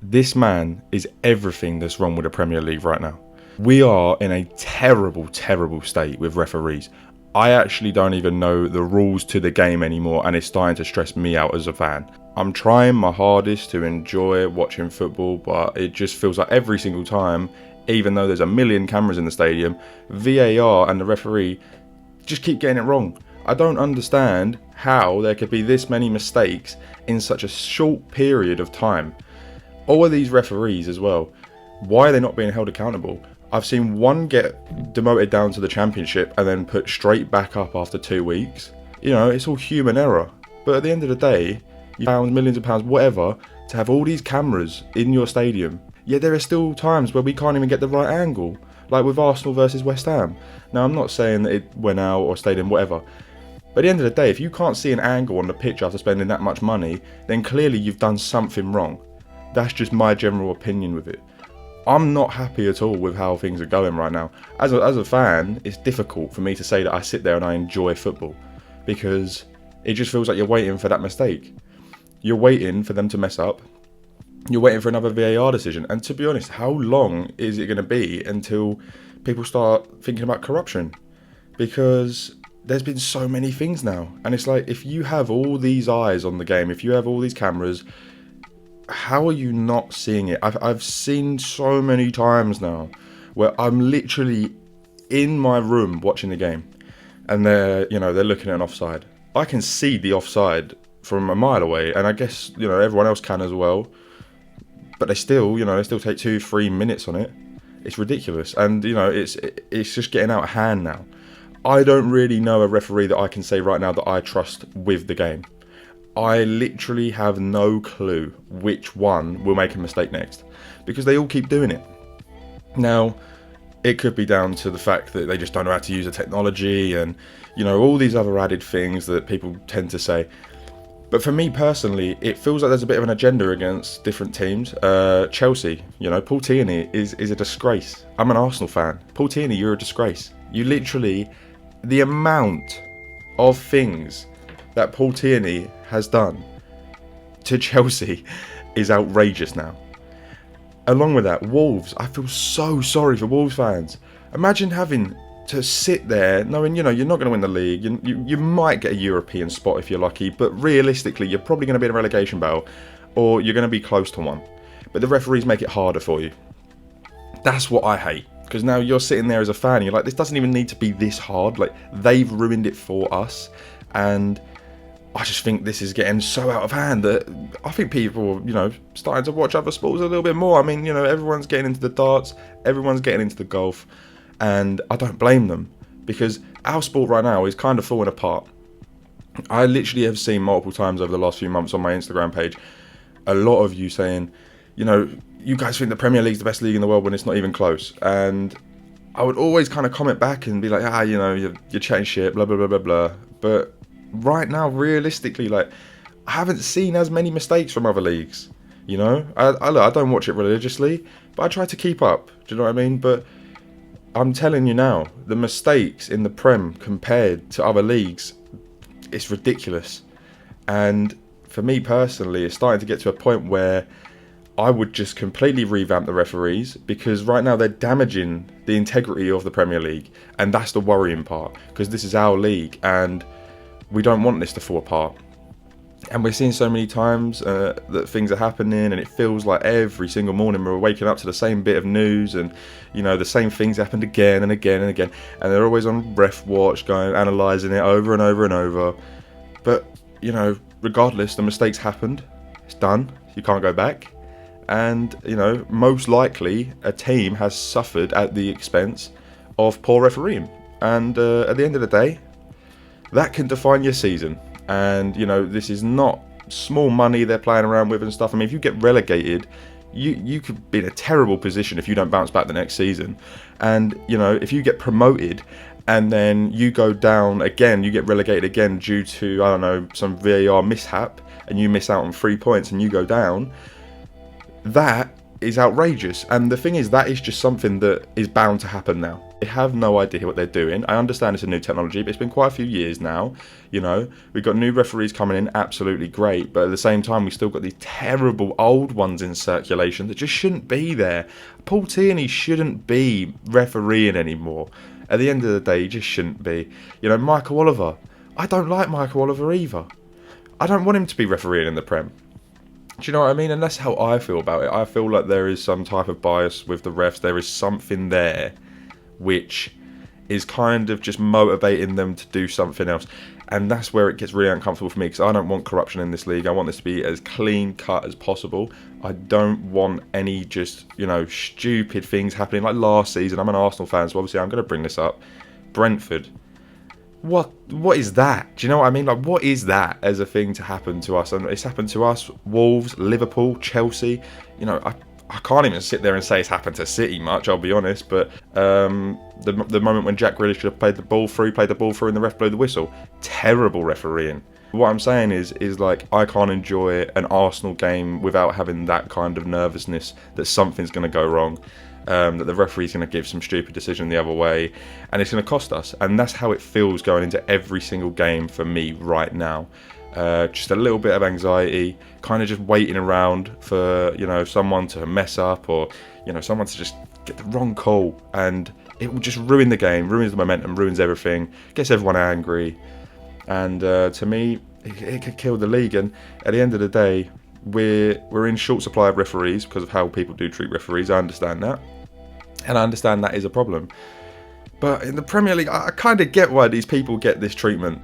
This man is everything that's wrong with the Premier League right now. We are in a terrible, terrible state with referees. I actually don't even know the rules to the game anymore, and it's starting to stress me out as a fan. I'm trying my hardest to enjoy watching football, but it just feels like every single time, even though there's a million cameras in the stadium, VAR and the referee just keep getting it wrong. I don't understand how there could be this many mistakes in such a short period of time. All of these referees as well, why are they not being held accountable? I've seen one get demoted down to the championship and then put straight back up after 2 weeks. You know, it's all human error. But at the end of the day, you found millions of pounds, whatever, to have all these cameras in your stadium. Yet there are still times where we can't even get the right angle. Like with Arsenal versus West Ham. Now, I'm not saying that it went out or stayed in, whatever. But at the end of the day, if you can't see an angle on the pitch after spending that much money, then clearly you've done something wrong. That's just my general opinion with it. I'm not happy at all with how things are going right now. As a fan, it's difficult for me to say that I sit there and I enjoy football, because it just feels like you're waiting for that mistake. You're waiting for them to mess up. You're waiting for another VAR decision. And to be honest, how long is it going to be until people start thinking about corruption? Because there's been so many things now. And it's like, if you have all these eyes on the game, if you have all these cameras, how are you not seeing it? I've seen so many times now where I'm literally in my room watching the game, and they're looking at an offside. I can see the offside from a mile away, and I guess everyone else can as well. But they still take 2-3 minutes on it. It's ridiculous, and it's just getting out of hand now. I don't really know a referee that I can say right now that I trust with the game. I literally have no clue which one will make a mistake next, because they all keep doing it. Now, it could be down to the fact that they just don't know how to use the technology and, all these other added things that people tend to say. But for me personally, it feels like there's a bit of an agenda against different teams. Chelsea, Paul Tierney is a disgrace. I'm an Arsenal fan. Paul Tierney, you're a disgrace. You literally, the amount of things that Paul Tierney has done to Chelsea is outrageous now. Along with that, Wolves, I feel so sorry for Wolves fans. Imagine having to sit there knowing, you're not going to win the league. You might get a European spot if you're lucky, but realistically, you're probably going to be in a relegation battle, or you're going to be close to one. But the referees make it harder for you. That's what I hate. Because now you're sitting there as a fan, and you're like, this doesn't even need to be this hard. Like, they've ruined it for us. And I just think this is getting so out of hand that I think people, starting to watch other sports a little bit more. I mean, everyone's getting into the darts, everyone's getting into the golf, and I don't blame them, because our sport right now is kind of falling apart. I literally have seen multiple times over the last few months on my Instagram page, a lot of you saying, you guys think the Premier League's the best league in the world when it's not even close. And I would always kind of comment back and be like, you're chatting shit, blah, blah, blah, blah, blah. But right now, realistically, I haven't seen as many mistakes from other leagues. I don't watch it religiously, but I try to keep up. Do you know what I mean? But I'm telling you now, the mistakes in the Prem compared to other leagues, it's ridiculous. And for me personally, it's starting to get to a point where I would just completely revamp the referees, because right now they're damaging the integrity of the Premier League, and that's the worrying part, because this is our league and we don't want this to fall apart. And we're seeing so many times that things are happening, and it feels like every single morning we're waking up to the same bit of news, and the same things happened again and again and again, and they're always on ref watch, going analysing it over and over and over. But regardless, the mistakes happened, it's done, you can't go back. And most likely a team has suffered at the expense of poor refereeing, and at the end of the day, that can define your season. And this is not small money they're playing around with and stuff. I mean, if you get relegated, you could be in a terrible position if you don't bounce back the next season. And if you get promoted and then you go down again, you get relegated again due to, I don't know, some VAR mishap, and you miss out on 3 points and you go down, that is outrageous. And the thing is, that is just something that is bound to happen now. They have no idea what they're doing. I understand it's a new technology, but it's been quite a few years now. You know, we've got new referees coming in, absolutely great. But at the same time, we've still got these terrible old ones in circulation that just shouldn't be there. Paul Tierney shouldn't be refereeing anymore. At the end of the day, he just shouldn't be. You know, Michael Oliver. I don't like Michael Oliver either. I don't want him to be refereeing in the Prem. Do you know what I mean? And that's how I feel about it. I feel like there is some type of bias with the refs. There is something there which is kind of just motivating them to do something else. And that's where it gets really uncomfortable for me, because I don't want corruption in this league. I want this to be as clean cut as possible. I don't want any just, you know, stupid things happening like last season. I'm an Arsenal fan, so obviously I'm going to bring this up. Brentford. What is that? Do you know what I mean? Like, what is that as a thing to happen to us? And it's happened to us, Wolves, Liverpool, Chelsea. You know, I can't even sit there and say it's happened to City much, I'll be honest, but the moment when Jack Grealish should have played the ball through and the ref blew the whistle. Terrible refereeing. What I'm saying is like, I can't enjoy an Arsenal game without having that kind of nervousness that something's going to go wrong, that the referee's going to give some stupid decision the other way, and it's going to cost us. And that's how it feels going into every single game for me right now. Just a little bit of anxiety, kind of just waiting around for, you know, someone to mess up, or, you know, someone to just get the wrong call, and it will just ruin the game, ruins the momentum, ruins everything, gets everyone angry, and to me, it could kill the league. And at the end of the day, we're in short supply of referees because of how people do treat referees. I understand that, and I understand that is a problem. But in the Premier League, I kind of get why these people get this treatment.